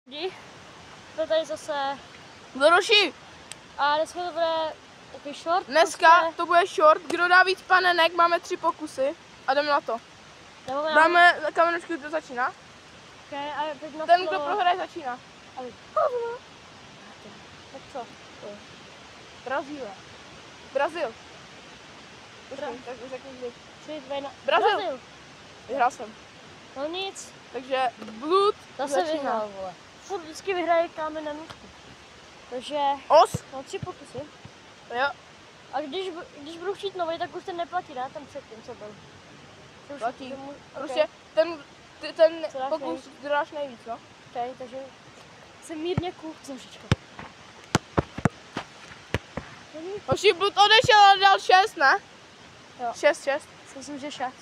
To tady zase Zoroši, a dneska to bude takový short. dneska to bude short, kdo dá víc panenek, máme 3 pokusy a jdeme na to. Dáme kamenečky, kdo začíná. Okay, a teď na Ten, kdo prohraje, začíná. Tak co? Brazil. Tak řekni kdy. 3, 2, 1. Brazil. Vyhrál jsem. No nic. Takže Blood Zase vyhrál, vole. Furt vždycky vyhraje kámen na nutku. Takže Os. mám 3 pokusy. Jo. A když budu chtít nový, tak už ten neplatí, ne? Ten předtím, co byl. Platí. Okay. Prostě ten pokus dáš nejvíc, no. Okay, takže jsem mírně kůp trošičku. Hoši, Blood odešel a dal 6, ne? Jo. 6. Myslím, že 6.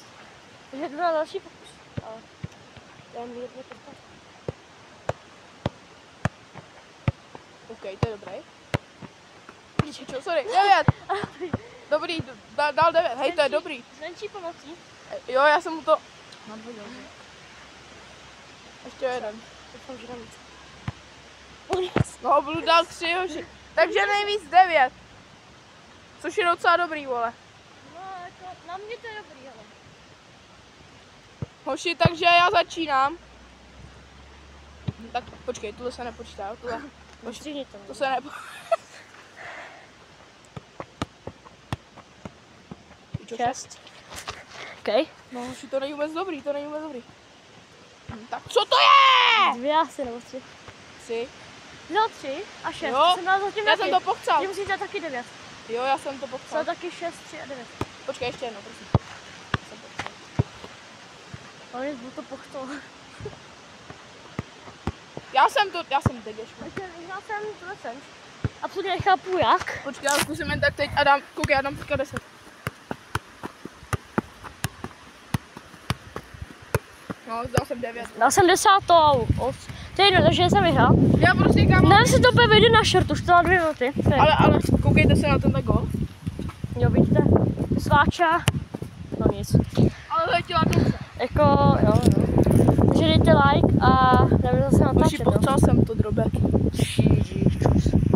Takže jdu na další pokus. Ale to je mírně trpět. OK, to je dobrý. Čo, sorry, 9. Dobrý, dal 9. Hej, to je dobrý. S menší pomocí. Jo, já jsem mu to... Ještě jeden. Doufám, že dám víc. No, Blue dal 3, hoši. Takže nejvíc 9. Což je docela dobrý, vole. No, jako, na mě to je dobrý, ale. Hoši, takže já začínám. Tak počkej, tohle se nepočítá, tohle. Postřihni to. To se nepočítá. 6. OK. No, hoši, to není vůbec dobrý, Tak co to je? 2 asi nebo 3. 3. Vzal 3 a 6. Jo, Jsem dal zatím já taky. jsem to pochcal. Ty musíš dát taky 9. Jo, já jsem to pochcal. Jsou taky 6, 3 a 9. Počkej, ještě jednou, prosím. Jsem pochcal. Ale budu to pochcal. Já jsem deděš. Takže vyhrál jsem tuhle senč. Absolutně nechápu jak. Počkej, já zkusím jen tak teď a dám, koukej, já dám teďka 10. No, dal jsem 9. Dal jsem 10. To je jedno, takže jsem vyhrál. Já prostě kámo. Nevím, si to úplně vyjde na short, už to na 2 minuty. Ale koukejte se na tenhle gol. Jo, vidíte, sváča, no nic. Ale letěla dobře. Jako, jo. Takže dejte like a jdeme zase natáčet. Pochcal jsem to, drobek. GG.